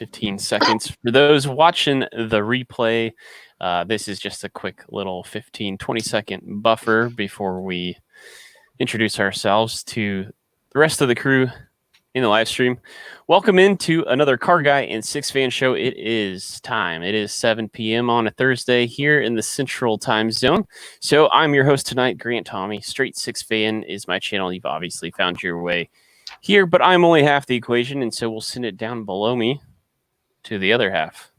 15 seconds. For those watching the replay, this is just a quick little 15-20-second buffer before we introduce ourselves to the rest of the crew in the live stream. Welcome into another CarrGuy and SixFan show. It is time. It is 7 p.m. on a Thursday here in the Central Time Zone. So I'm your host tonight, Grant Tommy. Straight SixFan is my channel. You've obviously found your way here, but I'm only half the equation, and so we'll send it down below me to the other half.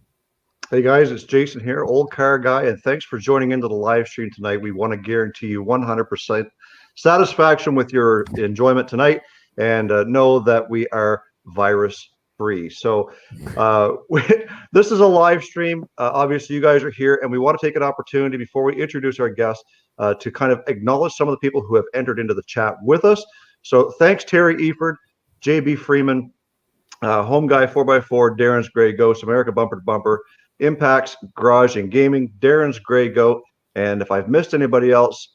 Hey guys, it's Jason here, old car guy, and thanks for joining into the live stream tonight. We want to guarantee you 100% satisfaction with your enjoyment tonight, and know that we are virus free. So this is a live stream. Obviously you guys are here, and we want to take an opportunity before we introduce our guests to kind of acknowledge some of the people who have entered into the chat with us. So thanks Terry Eford, JB Freeman, Home Guy 4x4, Darren's Gray Ghost, America Bumper to Bumper, Impacts Garage and Gaming, Darren's Gray Goat, and if I've missed anybody else,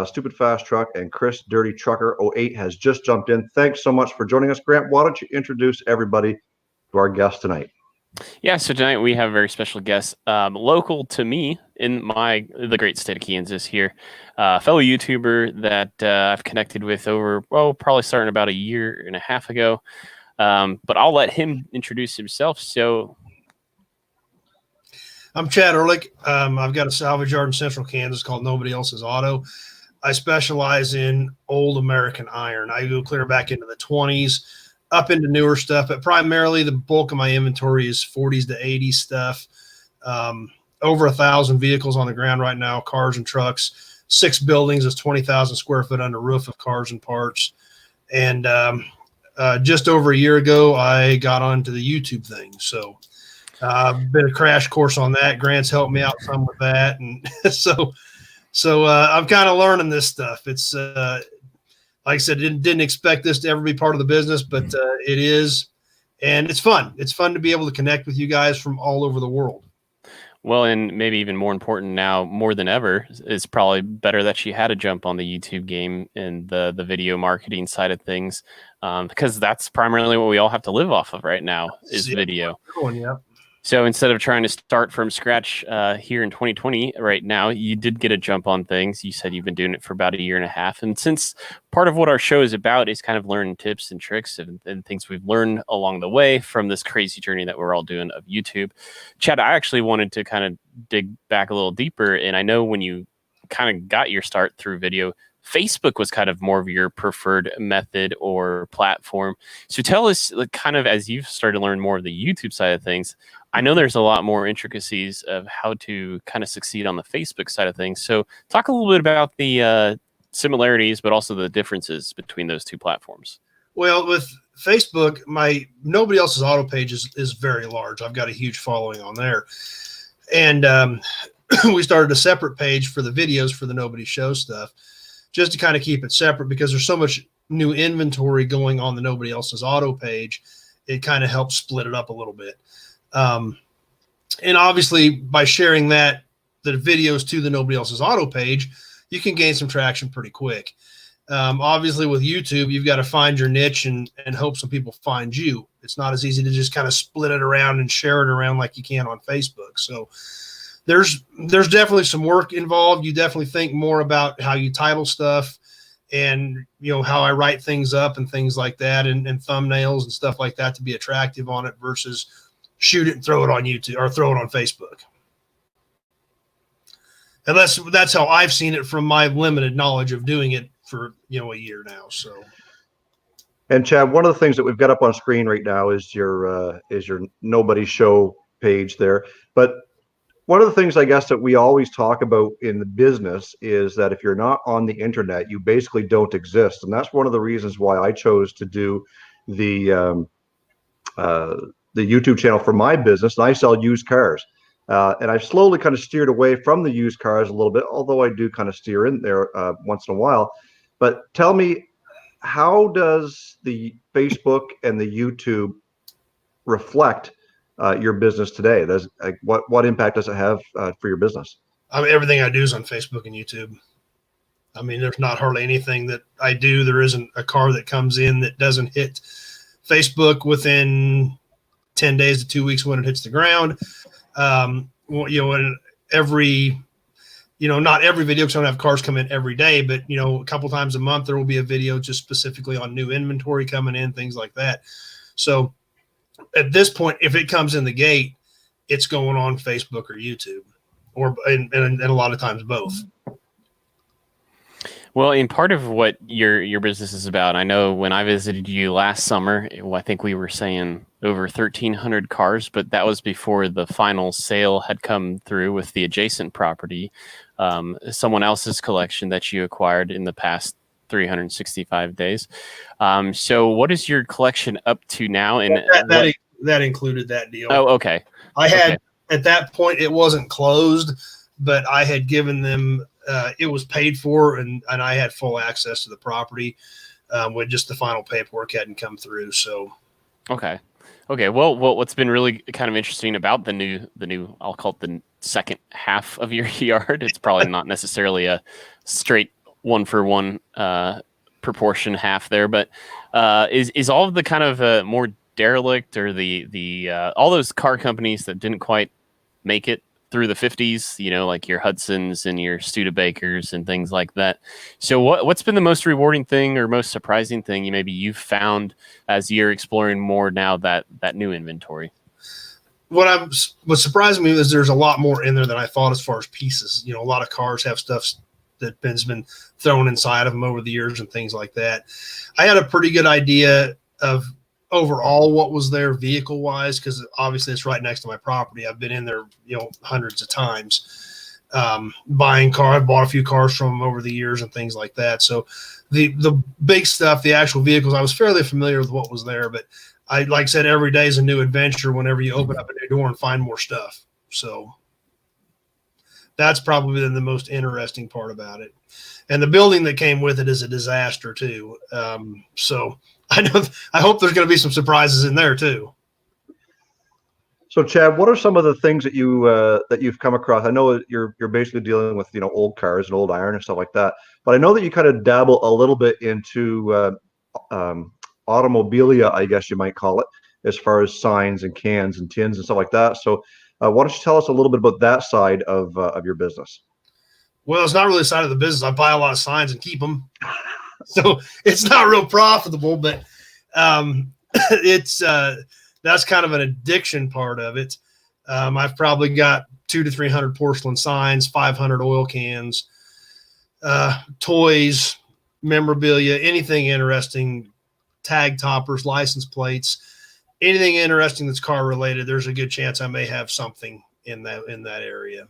Stupid Fast Truck and Chris Dirty Trucker 08 has just jumped in. Thanks so much for joining us. Grant, why don't you introduce everybody to our guest tonight? Yeah, so tonight we have a very special guest, local to me in the great state of Kansas here, fellow YouTuber that I've connected with over, probably starting about a year and a half ago. But I'll let him introduce himself. So I'm Chad Ehrlich. I've got a salvage yard in Central Kansas called Nobody Else's Auto. I specialize in old American iron. I go clear back into the 20s, up into newer stuff, but primarily the bulk of my inventory is 40s to 80s stuff. Over 1,000 vehicles on the ground right now, cars and trucks, 6 buildings, is 20,000 square foot under roof of cars and parts. And just over a year ago, I got onto the YouTube thing. So been a crash course on that. Grant's helped me out some with that. And so I'm kind of learning this stuff. It's like I said, didn't expect this to ever be part of the business, but it is, and it's fun. It's fun to be able to connect with you guys from all over the world. Well, and maybe even more important now, more than ever, it's probably better that you had to jump on the YouTube game and the video marketing side of things, because that's primarily what we all have to live off of right now is video. Yeah. So instead of trying to start from scratch here in 2020 right now, you did get a jump on things. You said you've been doing it for about a year and a half. And since part of what our show is about is kind of learning tips and tricks and things we've learned along the way from this crazy journey that we're all doing of YouTube, Chad, I actually wanted to kind of dig back a little deeper. And I know when you kind of got your start through video, Facebook was kind of more of your preferred method or platform. So tell us, kind of as you've started to learn more of the YouTube side of things, I know there's a lot more intricacies of how to kind of succeed on the Facebook side of things. So talk a little bit about the similarities, but also the differences between those two platforms. Well, with Facebook, my Nobody Else's Auto page is very large. I've got a huge following on there. And we started a separate page for the videos for the Nobody Show stuff, just to kind of keep it separate because there's so much new inventory going on the Nobody Else's Auto page. It kind of helps split it up a little bit. And obviously by sharing the videos to the Nobody Else's Auto page, you can gain some traction pretty quick. Obviously with YouTube, you've got to find your niche and hope some people find you. It's not as easy to just kind of split it around and share it around like you can on Facebook. So there's definitely some work involved. You definitely think more about how you title stuff and, how I write things up and things like that and thumbnails and stuff like that to be attractive on it versus shoot it and throw it on YouTube or throw it on Facebook. And that's how I've seen it from my limited knowledge of doing it for, a year now. So. And Chad, one of the things that we've got up on screen right now is your Nobody Show page there. But one of the things I guess that we always talk about in the business is that if you're not on the internet, you basically don't exist. And that's one of the reasons why I chose to do the YouTube channel for my business. And I sell used cars. And I've slowly kind of steered away from the used cars a little bit, although I do kind of steer in there once in a while. But tell me, how does the Facebook and the YouTube reflect your business today? What impact does it have for your business? I mean, everything I do is on Facebook and YouTube. I mean, there's not hardly anything that I do. There isn't a car that comes in that doesn't hit Facebook within 10 days to 2 weeks when it hits the ground. And every, not every video, because I don't have cars come in every day, but, a couple times a month, there will be a video just specifically on new inventory coming in, things like that. So at this point, if it comes in the gate, it's going on Facebook or YouTube, and a lot of times both. Well, in part of what your business is about, I know when I visited you last summer, I think we were saying over 1,300 cars, but that was before the final sale had come through with the adjacent property, someone else's collection that you acquired in the past 365 days. So what is your collection up to now? And that included that deal. Oh, okay. I had, at that point, it wasn't closed, but I had given them, it was paid for, and I had full access to the property when just the final paperwork hadn't come through. So, okay. Well, what's been really kind of interesting about the new, I'll call it the second half of your yard. It's probably not necessarily a straight 1-for-1 proportion half there, but is all of the kind of more derelict, or the all those car companies that didn't quite make it through the 50s, like your Hudsons and your Studebakers and things like that. So what's been the most rewarding thing or most surprising thing you've found as you're exploring more now that new inventory? What surprising me is there's a lot more in there than I thought as far as pieces. A lot of cars have stuff that has been thrown inside of them over the years and things like that. I had a pretty good idea of overall what was there vehicle wise, because obviously it's right next to my property. I've been in there, hundreds of times, buying cars. I've bought a few cars from them over the years and things like that. So the big stuff, the actual vehicles, I was fairly familiar with what was there, but like I said, every day is a new adventure whenever you open up a new door and find more stuff. So that's probably been the most interesting part about it. And the building that came with it is a disaster too. So I hope there's going to be some surprises in there too. So, Chad, what are some of the things that you've come across? I know you're basically dealing with old cars and old iron and stuff like that, but I know that you kind of dabble a little bit into automobilia, I guess you might call it, as far as signs and cans and tins and stuff like that. So, why don't you tell us a little bit about that side of your business? Well, it's not really a side of the business. I buy a lot of signs and keep them. So it's not real profitable, but it's that's kind of an addiction part of it. I've probably got 200 to 300 porcelain signs, 500 oil cans, toys, memorabilia, anything interesting, tag toppers, license plates, anything interesting that's car related. There's a good chance I may have something in that area.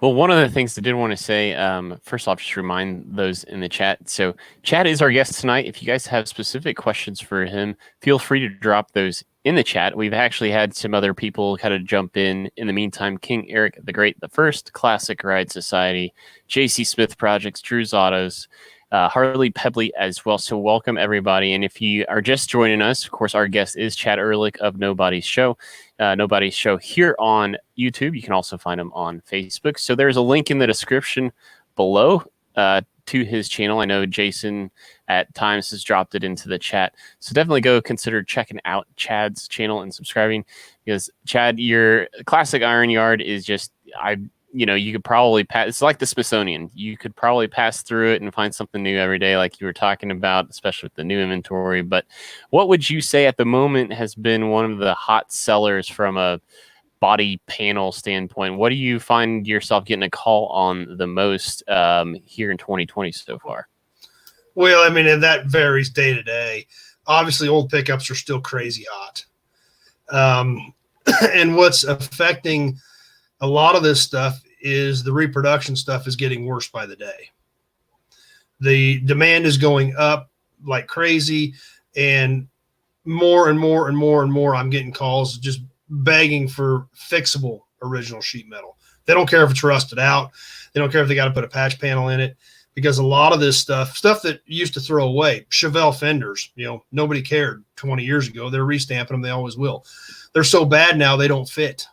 Well, one of the things I did want to say, first off, just remind those in the chat. So Chad is our guest tonight. If you guys have specific questions for him, feel free to drop those in the chat. We've actually had some other people kind of jump in the meantime. King Eric the Great, the First, Classic Ride Society, JC Smith Projects, Drew's Autos, Harley Pebley as well. So welcome everybody. And if you are just joining us, of course, our guest is Chad Ehrlich of Nobody's Show. Nobody's Show here on YouTube. You can also find him on Facebook. So there's a link in the description below to his channel. I know Jason at times has dropped it into the chat. So definitely go consider checking out Chad's channel and subscribing, because Chad, your classic iron yard is just, you could probably pass. It's like the Smithsonian. You could probably pass through it and find something new every day, like you were talking about, especially with the new inventory. But what would you say at the moment has been one of the hot sellers from a body panel standpoint? What do you find yourself getting a call on the most here in 2020 so far? Well, I mean, that varies day to day. Obviously, old pickups are still crazy hot. And what's affecting a lot of this stuff is the reproduction stuff is getting worse by the day. The demand is going up like crazy, and more and more and more and more I'm getting calls just begging for fixable original sheet metal. They don't care if it's rusted out. They don't care if they got to put a patch panel in it, because a lot of this stuff that used to throw away, Chevelle fenders, nobody cared 20 years ago. They're restamping them. They always will. They're so bad now they don't fit.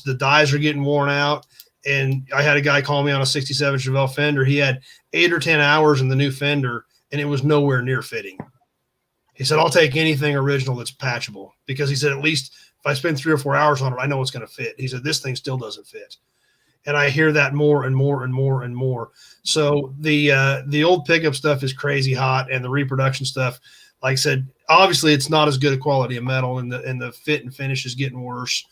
The dies are getting worn out. And I had a guy call me on a 67 Chevelle fender. He had 8 or 10 hours in the new fender, and it was nowhere near fitting. He said, I'll take anything original that's patchable, because he said, at least if I spend 3 or 4 hours on it, I know it's going to fit. He said, this thing still doesn't fit. And I hear that more and more and more and more. So the old pickup stuff is crazy hot, and the reproduction stuff, like I said, obviously it's not as good a quality of metal, and the fit and finish is getting worse.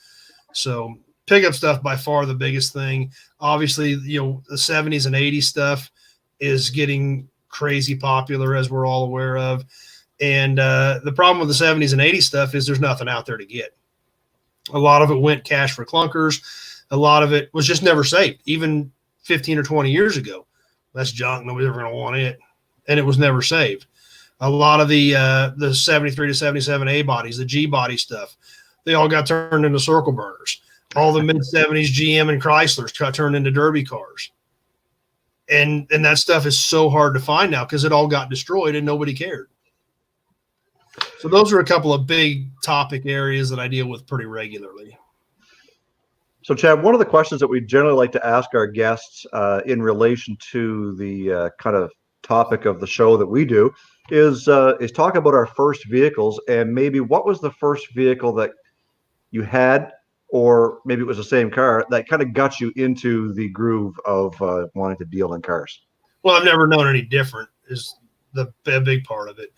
So pickup stuff by far the biggest thing. Obviously, the 70s and 80s stuff is getting crazy popular, as we're all aware of. And the problem with the 70s and 80s stuff is there's nothing out there to get. A lot of it went cash for clunkers. A lot of it was just never saved, even 15 or 20 years ago. That's junk. Nobody's ever going to want it. And it was never saved. A lot of the 73 to 77 A bodies, the G body stuff, they all got turned into circle burners. All the mid-70s GM and Chryslers got turned into derby cars. And that stuff is so hard to find now because it all got destroyed and nobody cared. So those are a couple of big topic areas that I deal with pretty regularly. So, Chad, one of the questions that we generally like to ask our guests in relation to the kind of topic of the show that we do is talk about our first vehicles, and maybe what was the first vehicle that you had, or maybe it was the same car, that kind of got you into the groove of wanting to deal in cars. Well, I've never known any different is a big part of it.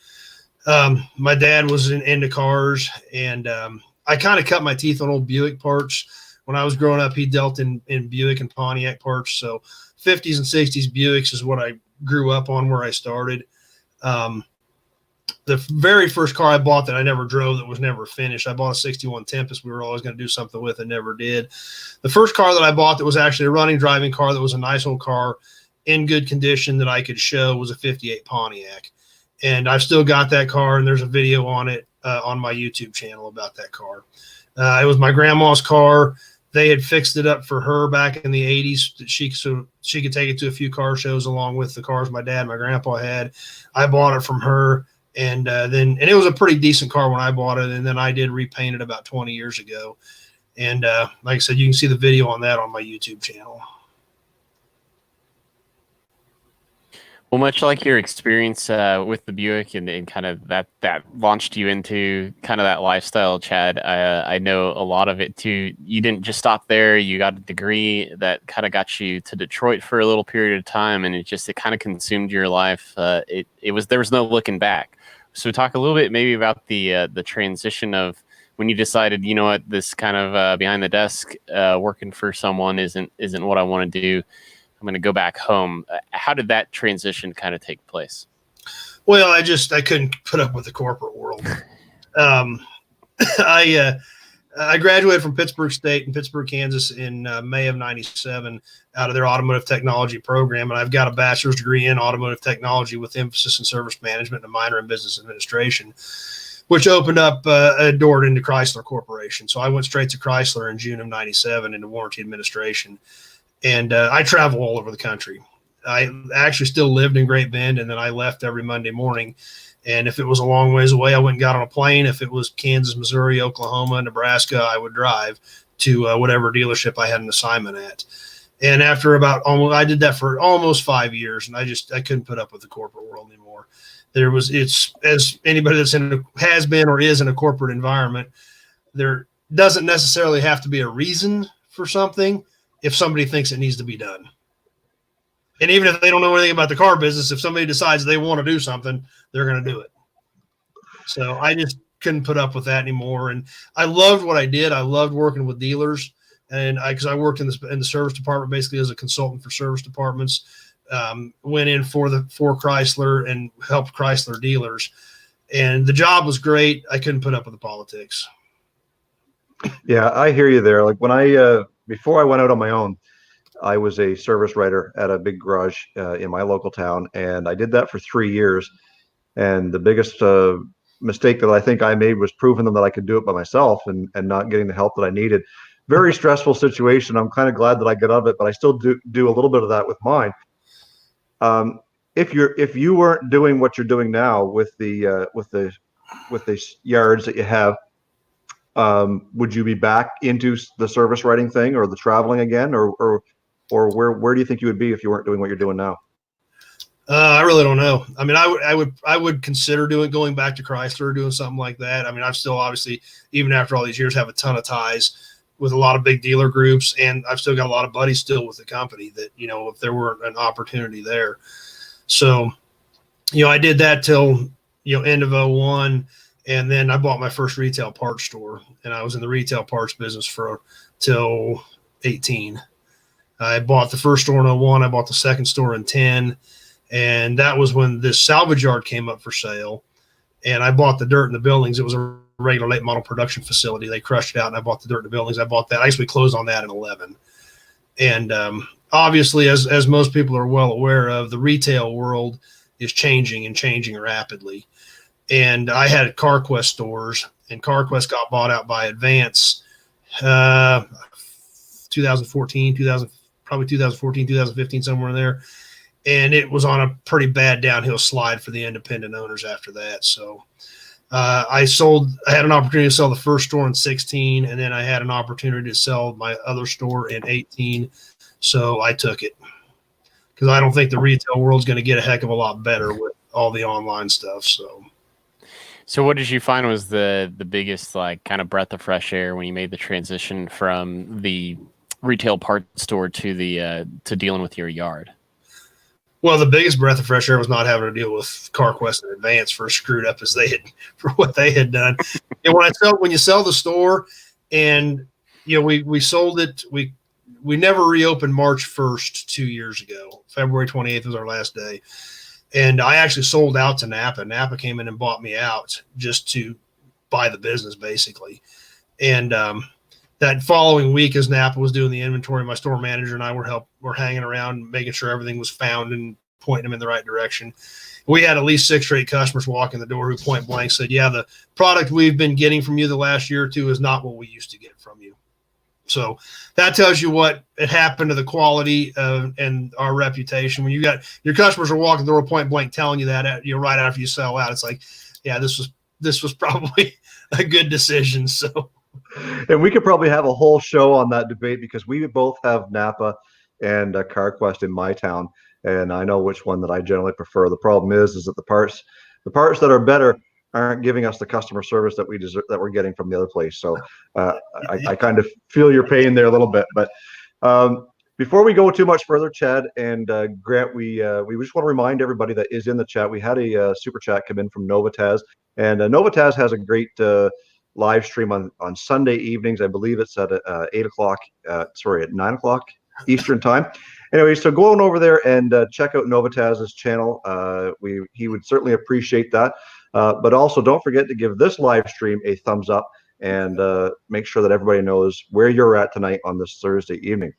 My dad was into cars, and I kind of cut my teeth on old Buick parts. When I was growing up, he dealt in Buick and Pontiac parts. So 50s and 60s Buicks is what I grew up on, where I started. The very first car I bought that I never drove, that was never finished, I bought a 61 Tempest. We were always going to do something with it, never did. The first car that I bought that was actually a running, driving car, that was a nice old car in good condition that I could show, was a 58 Pontiac. And I've still got that car, and there's a video on it on my YouTube channel about that car. It was my grandma's car. They had fixed it up for her back in the 80s so she could take it to a few car shows along with the cars my dad and my grandpa had. I bought it from her, and it was a pretty decent car when I bought it, and then I did repaint it about 20 years ago. And like I said, you can see the video on that on my YouTube channel. Well, much like your experience with the Buick and kind of that launched you into kind of that lifestyle, Chad, I know a lot of it too. You didn't just stop there. You got a degree that kind of got you to Detroit for a little period of time, and it kind of consumed your life. There was no looking back. So talk a little bit maybe about the transition of when you decided, you know what, this kind of behind the desk working for someone isn't what I want to do. I'm going to go back home. How did that transition kind of take place? Well, I couldn't put up with the corporate world. I graduated from Pittsburgh State in Pittsburgh, Kansas in May of '97 out of their automotive technology program. And I've got a bachelor's degree in automotive technology with emphasis in service management and a minor in business administration, which opened up a door into Chrysler Corporation. So I went straight to Chrysler in June of '97 into warranty administration. And I travel all over the country. I actually still lived in Great Bend, and then I left every Monday morning. And if it was a long ways away, I went and got on a plane. If it was Kansas, Missouri, Oklahoma, Nebraska, I would drive to whatever dealership I had an assignment at. And after I did that for almost 5 years, and I couldn't put up with the corporate world anymore. It's as anybody that's has been or is in a corporate environment, there doesn't necessarily have to be a reason for something if somebody thinks it needs to be done. And even if they don't know anything about the car business, if somebody decides they want to do something, they're going to do it. So I just couldn't put up with that anymore. And I loved what I did. I loved working with dealers, and because I worked in the service department, basically as a consultant for service departments, went in for Chrysler and helped Chrysler dealers. And the job was great. I couldn't put up with the politics. Yeah, I hear you there. Like when before I went out on my own, I was a service writer at a big garage in my local town, and I did that for 3 years. And the biggest mistake that I think I made was proving them that I could do it by myself and not getting the help that I needed. Very stressful situation. I'm kind of glad that I got out of it, but I still do a little bit of that with mine. If you weren't doing what you're doing now with the yards that you have, would you be back into the service writing thing or the traveling again, or where do you think you would be if you weren't doing what you're doing now? I really don't know. I mean, I would consider going back to Chrysler, doing something like that. I mean, I've still obviously, even after all these years, have a ton of ties with a lot of big dealer groups, and I've still got a lot of buddies still with the company that, if there were an opportunity there. So, I did that till, end of 01. And then I bought my first retail parts store, and I was in the retail parts business till 18. I bought the first store in 01. I bought the second store in 10. And that was when this salvage yard came up for sale. And I bought the dirt in the buildings. It was a regular late model production facility. They crushed it out, and I bought the dirt in the buildings. I bought that. I actually closed on that in 11. And obviously, as most people are well aware of, the retail world is changing rapidly. And I had CarQuest stores, and CarQuest got bought out by Advance 2014, 2015, somewhere in there. And it was on a pretty bad downhill slide for the independent owners after that. So I had an opportunity to sell the first store in 16, and then I had an opportunity to sell my other store in 18. So I took it, because I don't think the retail world's going to get a heck of a lot better with all the online stuff. So what did you find was the biggest, like, kind of breath of fresh air when you made the transition from the retail parts store to dealing with your yard? Well, the biggest breath of fresh air was not having to deal with CarQuest and Advance for what they had done. And when you sell the store, and we sold it, we never reopened March 1st 2 years ago. February 28th was our last day. And I actually sold out to Napa. Napa came in and bought me out just to buy the business, basically. And that following week, as Napa was doing the inventory, my store manager and I were hanging around, making sure everything was found and pointing them in the right direction. We had at least 6 or 8 customers walk in the door who point blank said, "Yeah, the product we've been getting from you the last year or two is not what we used to get from you." So that tells you what had happened to the quality and our reputation. When you got your customers are walking the door point blank telling you that right after you sell out, it's like, yeah, this was probably a good decision. So. And we could probably have a whole show on that debate, because we both have Napa and CarQuest in my town, and I know which one that I generally prefer. The problem is that the parts that are better aren't giving us the customer service that we deserve, that we're getting from the other place. So I kind of feel your pain there a little bit. But before we go too much further, Chad and Grant, we just want to remind everybody that is in the chat. We had a super chat come in from Novataz, and Novataz has a great live stream on Sunday evenings. I believe it's at 8 o'clock. At 9 o'clock Eastern time. Anyway, so go on over there and check out Novataz's channel. He would certainly appreciate that. But also, don't forget to give this live stream a thumbs up, and make sure that everybody knows where you're at tonight on this Thursday evening.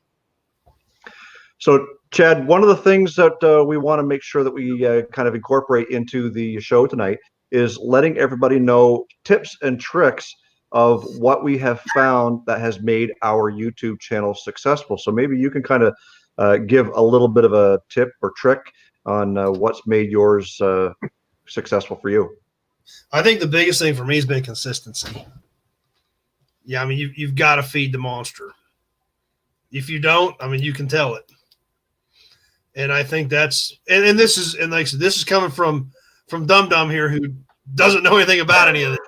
So, Chad, one of the things that we want to make sure that we kind of incorporate into the show tonight is letting everybody know tips and tricks of what we have found that has made our YouTube channel successful. So maybe you can kind of give a little bit of a tip or trick on what's made yours successful for you. I think the biggest thing for me has been consistency. Yeah, I mean, you've got to feed the monster. If you don't, I mean, you can tell it. And I think that's and this is, and like I said, this is coming from Dum Dum here, who doesn't know anything about any of it.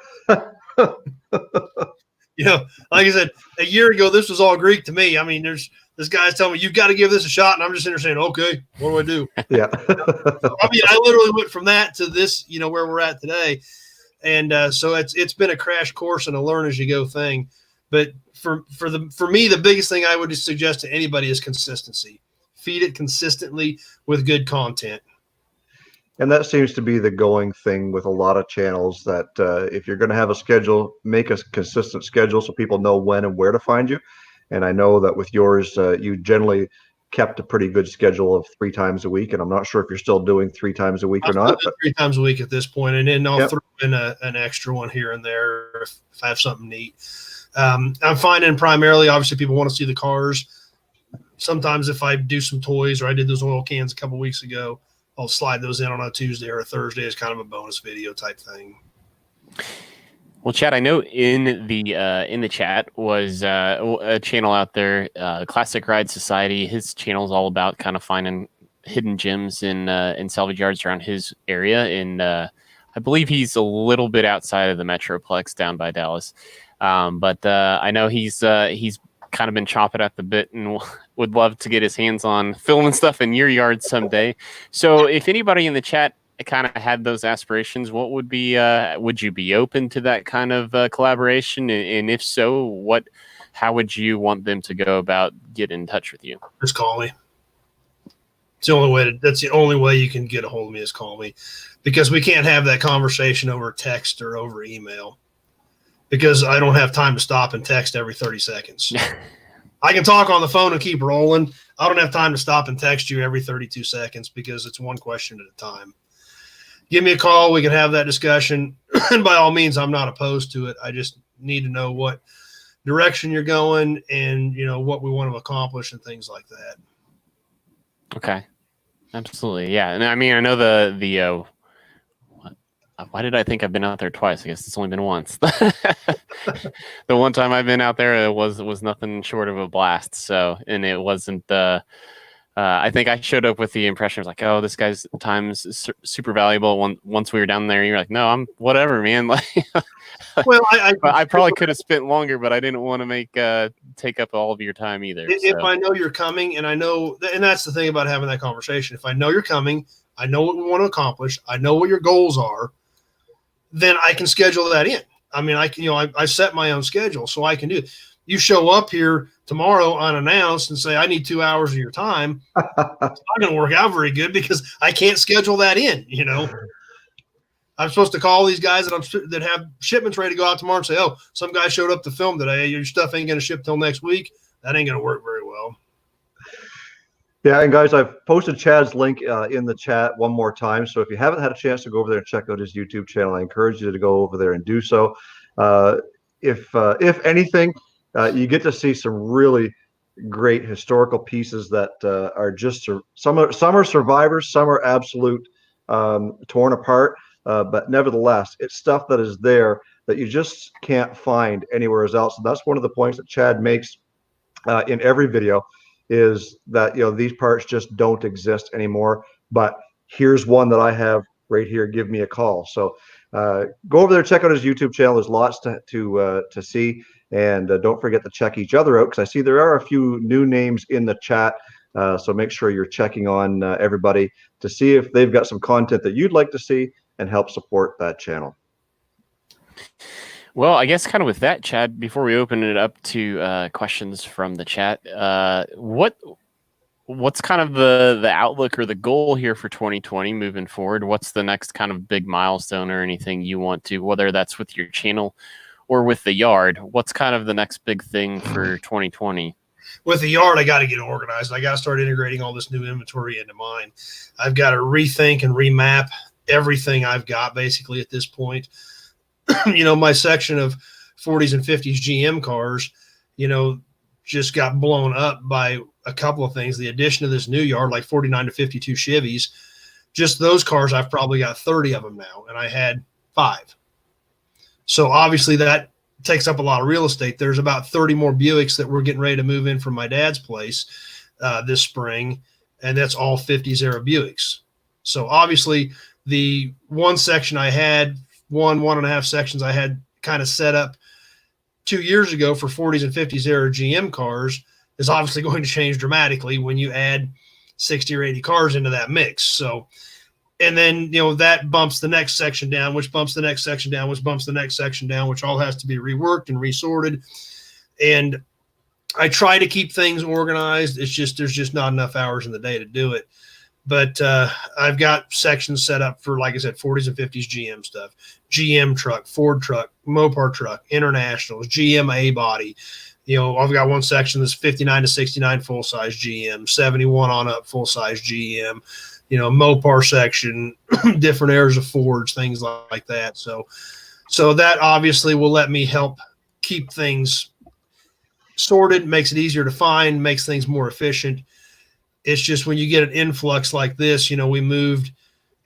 Like I said, a year ago, this was all Greek to me. I mean, this guy's telling me you've got to give this a shot, and I'm just in there saying, okay, what do I do? Yeah. I mean, I literally went from that to this, where we're at today. And so it's been a crash course and a learn as you go thing. But for me, the biggest thing I would suggest to anybody is consistency. Feed it consistently with good content. And that seems to be the going thing with a lot of channels, that if you're going to have a schedule, make a consistent schedule so people know when and where to find you. And I know that with yours, you generally kept a pretty good schedule of 3 times a week. And I'm not sure if you're still doing 3 times a week or not. But 3 times a week at this point. And then I'll throw in an extra one here and there if I have something neat. I'm finding primarily, obviously, people want to see the cars. Sometimes if I do some toys, or I did those oil cans a couple weeks ago, I'll slide those in on a Tuesday or a Thursday as kind of a bonus video type thing. Well, Chad, I know in the chat was a channel out there, Classic Ride Society. His channel is all about kind of finding hidden gems in salvage yards around his area. And I believe he's a little bit outside of the Metroplex down by Dallas. But I know he's kind of been chomping at the bit and would love to get his hands on film and stuff in your yard someday. So if anybody in the chat kind of had those aspirations, what would you be open to that kind of collaboration? And if so, how would you want them to go about getting in touch with you? Just call me. That's the only way you can get a hold of me is call me, because we can't have that conversation over text or over email, because I don't have time to stop and text every 30 seconds. I can talk on the phone and keep rolling. I don't have time to stop and text you every 32 seconds because it's one question at a time. Give me a call. We can have that discussion. And by all means, I'm not opposed to it. I just need to know what direction you're going and, what we want to accomplish and things like that. Okay. Absolutely. Yeah. And I mean, I know why did I think I've been out there twice? I guess it's only been once. The one time I've been out there, it was nothing short of a blast. So, and it wasn't, I think I showed up with the impression of like, oh, this guy's time's super valuable. Once we were down there, you're like, no, I'm whatever, man. Like, well, I probably could have spent longer, but I didn't want to take up all of your time either. If I know you're coming, and that's the thing about having that conversation. If I know you're coming, I know what we want to accomplish, I know what your goals are, then I can schedule that in. I mean, I set my own schedule, so I can do it. You show up here tomorrow unannounced and say, I need 2 hours of your time. It's not going to work out very good because I can't schedule that in, I'm supposed to call these guys that have shipments ready to go out tomorrow and say, oh, some guy showed up to film today. Your stuff ain't going to ship till next week. That ain't going to work very well. Yeah, and guys, I've posted Chad's link in the chat one more time. So if you haven't had a chance to go over there and check out his YouTube channel, I encourage you to go over there and do so. If anything, you get to see some really great historical pieces that are just some are survivors, some are absolute torn apart. But nevertheless, it's stuff that is there that you just can't find anywhere else. And that's one of the points that Chad makes in every video, is that these parts just don't exist anymore. But here's one that I have right here. Give me a call. So go over there, check out his YouTube channel. There's lots to see. And don't forget to check each other out, because I see there are a few new names in the chat. So make sure you're checking on everybody to see if they've got some content that you'd like to see and help support that channel. Well, I guess kind of with that, Chad, before we open it up to questions from the chat, what's kind of the outlook or the goal here for 2020 moving forward? What's the next kind of big milestone or anything you want to, whether that's with your channel or with the yard? What's kind of the next big thing for 2020? With the yard, I got to get organized. I got to start integrating all this new inventory into mine. I've got to rethink and remap everything I've got basically at this point. My section of 40s and 50s GM cars, just got blown up by a couple of things. The addition of this new yard, like 49 to 52 Chevys, just those cars, I've probably got 30 of them now, and I had 5. So obviously that takes up a lot of real estate. There's about 30 more Buicks that we're getting ready to move in from my dad's place this spring, and that's all 50s era Buicks. So obviously the one section I had, one and a half sections I had kind of set up 2 years ago for 40s and 50s era GM cars is obviously going to change dramatically when you add 60 or 80 cars into that mix. So, and then, that bumps the next section down, which bumps the next section down, which bumps the next section down, which all has to be reworked and resorted. And I try to keep things organized. It's just, there's just not enough hours in the day to do it. But I've got sections set up for, like I said, 40s and 50s GM stuff, GM truck, Ford truck, Mopar truck, Internationals, GM A-body. I've got one section that's 59 to 69 full-size GM, 71 on up full-size GM, Mopar section, different eras of Fords, things like that. So that obviously will let me help keep things sorted, makes it easier to find, makes things more efficient. It's just when you get an influx like this, we moved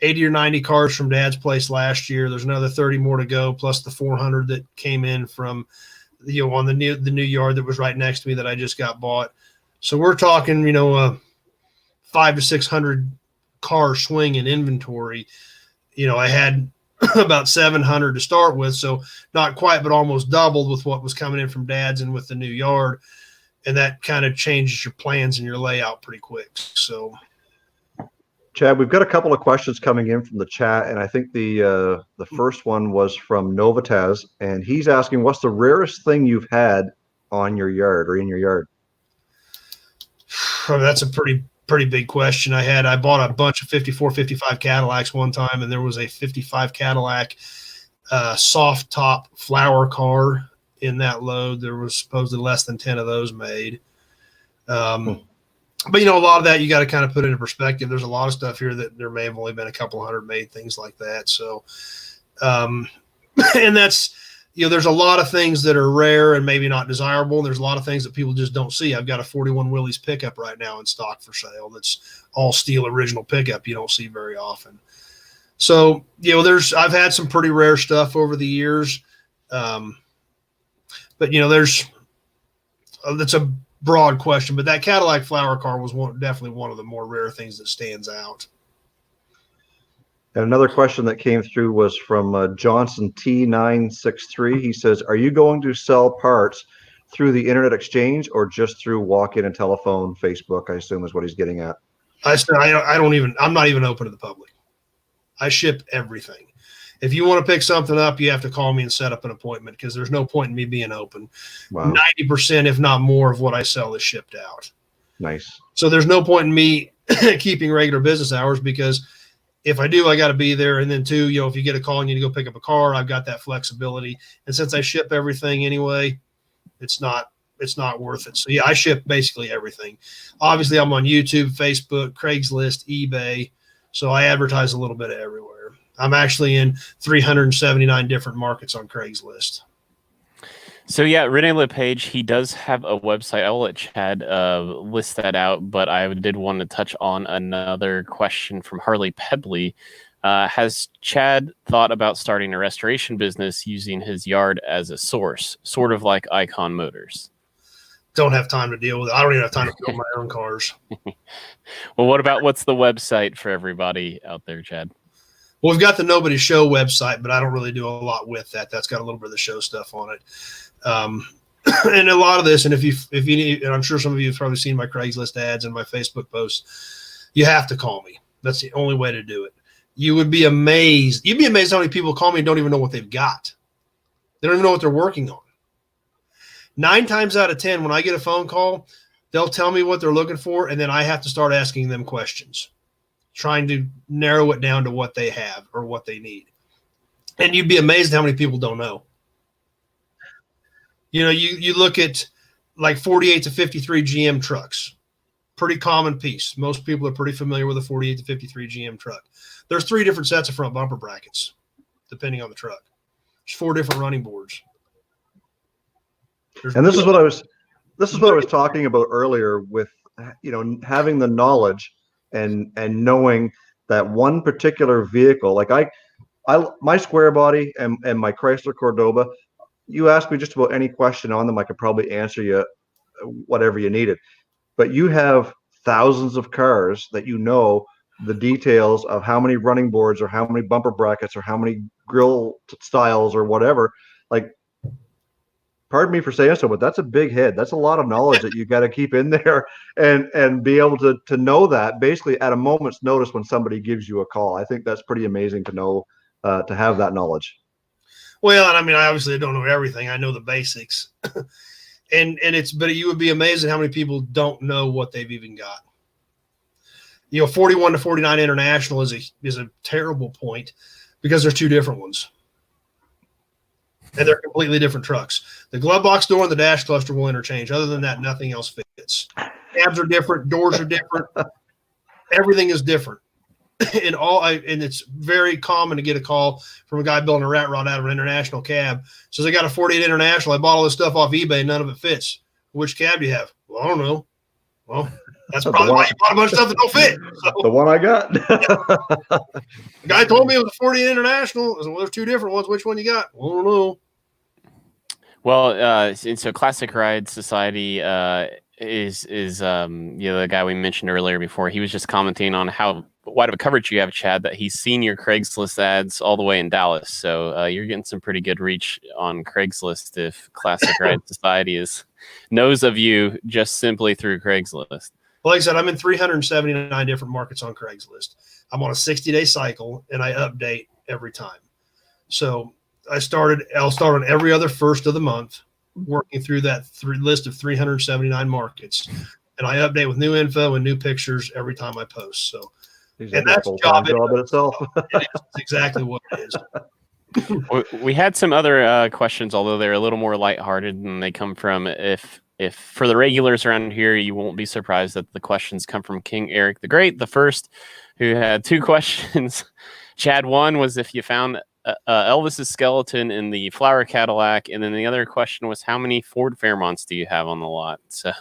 80 or 90 cars from Dad's place last year. There's another 30 more to go, plus the 400 that came in from, on the new yard that was right next to me that I just got bought. So we're talking, 500 to 600 car swing in inventory. I had about 700 to start with, so not quite, but almost doubled with what was coming in from Dad's and with the new yard. And that kind of changes your plans and your layout pretty quick. So, Chad, we've got a couple of questions coming in from the chat, and I think the first one was from Novotaz, and he's asking, what's the rarest thing you've had on your yard or in your yard? That's a pretty big question. I bought a bunch of 54, 55 Cadillacs one time, and there was a 55 Cadillac soft top flower car in that load. There was supposedly less than 10 of those made. But a lot of that you got to kind of put into perspective. There's a lot of stuff here that there may have only been a couple hundred made, things like that. So, and that's, there's a lot of things that are rare and maybe not desirable. And there's a lot of things that people just don't see. I've got a 41 Willys pickup right now in stock for sale. That's all steel original pickup. You don't see very often. So, I've had some pretty rare stuff over the years. But that's a broad question, but that Cadillac flower car was definitely one of the more rare things that stands out. And another question that came through was from Johnson T963. He says, are you going to sell parts through the internet exchange or just through walk-in and telephone, Facebook, I assume is what he's getting at. I'm not even open to the public. I ship everything. If you want to pick something up, you have to call me and set up an appointment because there's no point in me being open. Wow. 90%, if not more, of what I sell is shipped out. Nice. So there's no point in me keeping regular business hours because if I do, I got to be there. And then two, if you get a call and you need to go pick up a car, I've got that flexibility. And since I ship everything anyway, it's not worth it. So yeah, I ship basically everything. Obviously I'm on YouTube, Facebook, Craigslist, eBay. So I advertise a little bit of everywhere. I'm actually in 379 different markets on Craigslist. So yeah, Rene LePage, he does have a website. I will let Chad list that out, but I did want to touch on another question from Harley Pebley. Has Chad thought about starting a restoration business using his yard as a source, sort of like Icon Motors? Don't have time to deal with it. I don't even have time to build my own cars. Well, what's the website for everybody out there, Chad? Well, we've got the Nobody Show website, but I don't really do a lot with that. That's got a little bit of the show stuff on it. And a lot of this, and if you need, and I'm sure some of you have probably seen my Craigslist ads and my Facebook posts, you have to call me. That's the only way to do it. You would be amazed. You'd be amazed how many people call me and don't even know what they've got. They don't even know what they're working on. 9 times out of 10, when I get a phone call, they'll tell me what they're looking for, and then I have to start asking them questions, trying to narrow it down to what they have or what they need. And you'd be amazed how many people don't know. You look at like 48 to 53 GM trucks, pretty common piece. Most people are pretty familiar with a 48 to 53 GM truck. There's 3 different sets of front bumper brackets, depending on the truck. There's 4 different running boards. And this is what I was talking about earlier with, having the knowledge and knowing that one particular vehicle, like my square body and my Chrysler Cordoba, you ask me just about any question on them, I could probably answer you whatever you needed. But you have thousands of cars that the details of how many running boards or how many bumper brackets or how many grill styles or whatever. Like, pardon me for saying so, but that's a big head. That's a lot of knowledge that you got to keep in there and be able to know that basically at a moment's notice when somebody gives you a call. I think that's pretty amazing to know, to have that knowledge. Well, and I mean, I obviously don't know everything. I know the basics, but you would be amazed at how many people don't know what they've even got. 41 to 49 International is a terrible point because there's 2 different ones. And they're completely different trucks. The glove box door and the dash cluster will interchange. Other than that, nothing else fits. Cabs are different. Doors are different. Everything is different. And it's very common to get a call from a guy building a rat rod out of an International cab. Says, I got a 48 International. I bought all this stuff off eBay. None of it fits. Which cab do you have? Well, I don't know. Well, that's probably why you bought a bunch of stuff that don't fit. So, the one I got. The guy told me it was a 48 International. I said, well, there's 2 different ones. Which one you got? I don't know. Well, so Classic Ride Society the guy we mentioned earlier before. He was just commenting on how wide of a coverage you have, Chad, that he's seen your Craigslist ads all the way in Dallas. So you're getting some pretty good reach on Craigslist if Classic Ride Society knows of you just simply through Craigslist. Well, like I said, I'm in 379 different markets on Craigslist. I'm on a 60-day cycle, and I update every time. So I'll start on every other first of the month, working through that list of 379 markets. And I update with new info and new pictures every time I post. So, and that's job in itself. It's exactly what it is. We had some other questions, although they're a little more lighthearted, and they come from if for the regulars around here, you won't be surprised that the questions come from King Eric the Great, the first, who had two questions. Chad, one was if you found Elvis's skeleton in the flower Cadillac, and then the other question was how many Ford Fairmonts do you have on the lot? So,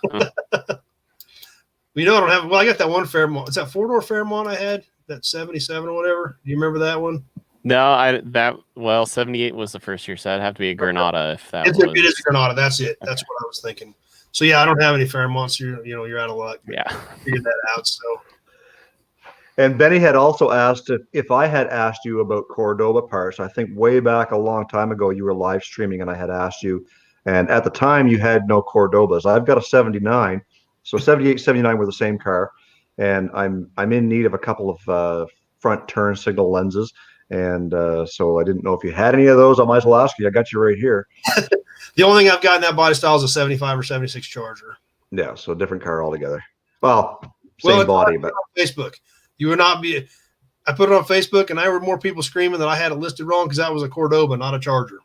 I don't have. Well, I got that one Fairmont. Is that 4-door Fairmont I had? That 77 or whatever. Do you remember that one? No, 78 was the first year, so that'd have to be a Granada if that was. It is a Granada. That's it. That's what I was thinking. So yeah, I don't have any Fairmonts. You're out of luck. Yeah, figured that out. So. And Benny had also asked if I had asked you about Cordoba parts. I think way back a long time ago, you were live streaming and I had asked you. And at the time, you had no Cordobas. I've got a 79. So 78, 79 were the same car. And I'm in need of a couple of front turn signal lenses. And so I didn't know if you had any of those. I might as well ask you. I got you right here. The only thing I've got in that body style is a 75 or 76 Charger. Yeah, so a different car altogether. Well, same body, but Facebook. You would not be. I put it on Facebook, and I heard more people screaming that I had it listed wrong because that was a Cordoba, not a Charger.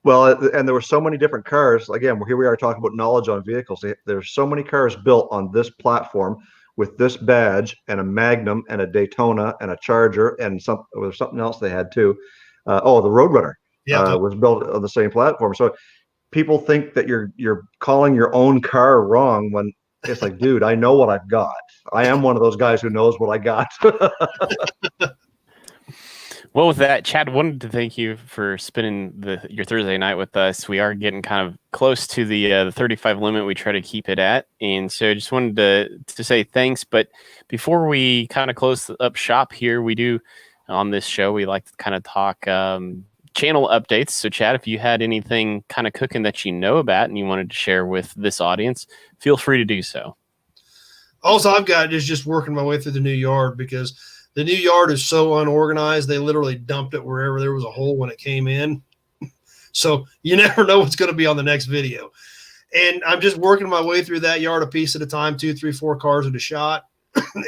Well, and there were so many different cars. Again, here we are talking about knowledge on vehicles. There's so many cars built on this platform with this badge and a Magnum and a Daytona and a Charger and there's something else they had too. The Roadrunner was built on the same platform. So people think that you're calling your own car wrong when it's like, dude, I know what I've got. I am one of those guys who knows what I got. Well, with that, Chad, wanted to thank you for spending your Thursday night with us. We are getting kind of close to the 35 limit we try to keep it at. And so I just wanted to say thanks. But before we kind of close up shop here, we do on this show, we like to kind of talk channel updates. So Chad, if you had anything kind of cooking that you know about and you wanted to share with this audience, feel free to do so. Also, I've got is just working my way through the new yard because the new yard is so unorganized. They literally dumped it wherever there was a hole when it came in. So you never know what's going to be on the next video. And I'm just working my way through that yard a piece at a time, 2, 3, 4 cars at a shot.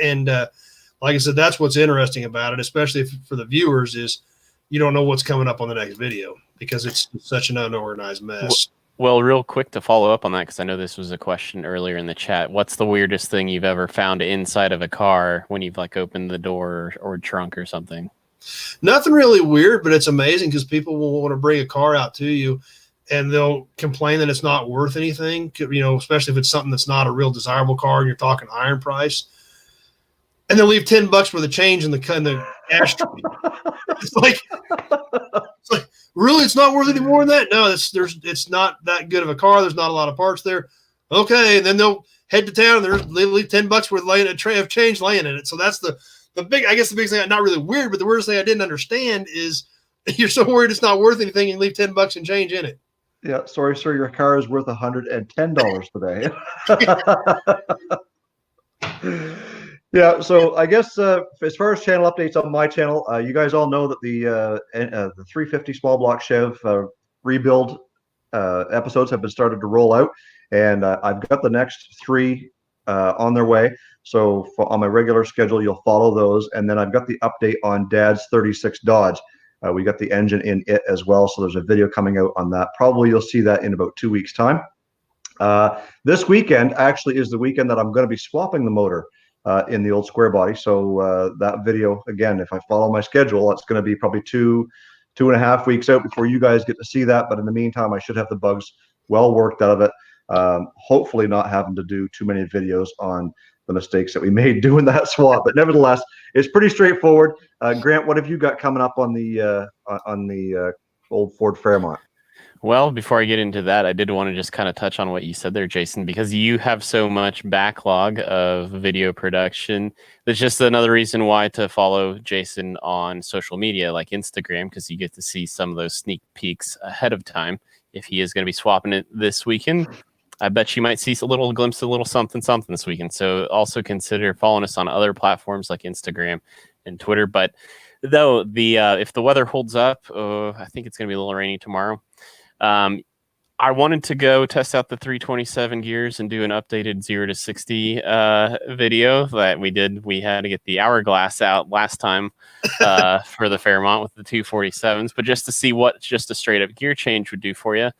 And like I said, that's what's interesting about it, especially for the viewers, is you don't know what's coming up on the next video because it's such an unorganized mess. Well, real quick to follow up on that, because I know this was a question earlier in the chat. What's the weirdest thing you've ever found inside of a car when you've like opened the door or trunk or something? Nothing really weird, but it's amazing because people will want to bring a car out to you and they'll complain that it's not worth anything, especially if it's something that's not a real desirable car and you're talking iron price. And they'll leave $10 worth of change in the ashtray. It's like, really, it's not worth any more than that? No, it's not that good of a car. There's not a lot of parts there. Okay, and then they'll head to town. They leave $10 worth laying a tray of change laying in it. So that's the big. I guess the biggest thing, not really weird, but the weirdest thing I didn't understand is you're so worried it's not worth anything, and you leave $10 and change in it. Yeah, sorry, sir. Your car is worth $110 today. Yeah, so I guess as far as channel updates on my channel, you guys all know that the 350 small block Chev rebuild episodes have been started to roll out, and I've got the next 3 on their way. So on my regular schedule, you'll follow those, and then I've got the update on Dad's 36 Dodge. We got the engine in it as well, so there's a video coming out on that. Probably you'll see that in about 2 weeks' time. This weekend actually is the weekend that I'm going to be swapping the motor in the old square body. So that video, again, if I follow my schedule, it's going to be probably 2.5 weeks out before you guys get to see that. But in the meantime, I should have the bugs well worked out of it. Hopefully not having to do too many videos on the mistakes that we made doing that swap. But nevertheless, it's pretty straightforward. Grant, what have you got coming up on the old Ford Fairmont? Well, before I get into that, I did want to just kind of touch on what you said there, Jason, because you have so much backlog of video production. That's just another reason why to follow Jason on social media like Instagram, because you get to see some of those sneak peeks ahead of time. If he is going to be swapping it this weekend, I bet you might see a little glimpse of a little something this weekend. So also consider following us on other platforms like Instagram and Twitter. But though the if the weather holds up, I think it's going to be a little rainy tomorrow. I wanted to go test out the 327 gears and do an updated 0 to 60 video that we did. We had to get the hourglass out last time for the Fairmont with the 247s, but just to see what just a straight up gear change would do for you.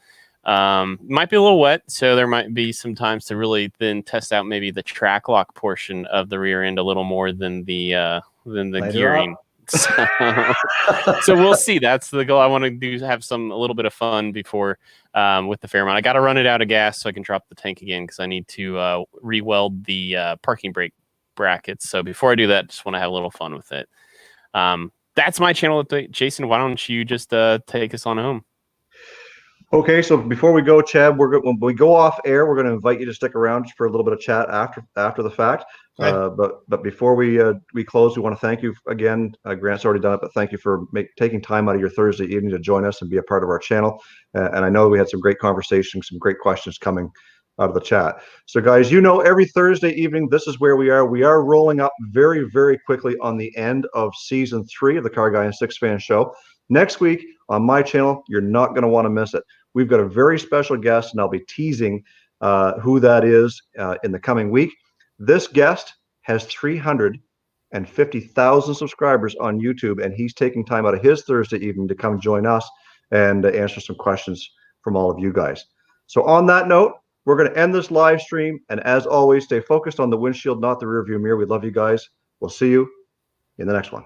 Might be a little wet, so there might be some times to really then test out maybe the track lock portion of the rear end a little more than the gearing. So we'll see. That's the goal. I want to do have a little bit of fun before with the Fairmont. I got to run it out of gas so I can drop the tank again because I need to re-weld the parking brake brackets. So before I do that, just want to have a little fun with it. That's my channel update. Jason, why don't you just take us on home? Okay, so before we go, Chad, when we go off air, we're going to invite you to stick around just for a little bit of chat after the fact. Okay. But before we close, we want to thank you again. Grant's already done it, but thank you for taking time out of your Thursday evening to join us and be a part of our channel. And I know we had some great conversations, some great questions coming out of the chat. So guys, every Thursday evening, this is where we are. We are rolling up very, very quickly on the end of season 3 of the CarrGuy and SixFan show. Next week on my channel, you're not going to want to miss it. We've got a very special guest, and I'll be teasing who that is in the coming week. This guest has 350,000 subscribers on YouTube, and he's taking time out of his Thursday evening to come join us and answer some questions from all of you guys. So on that note, we're going to end this live stream, and as always, stay focused on the windshield, not the rearview mirror. We love you guys. We'll see you in the next one.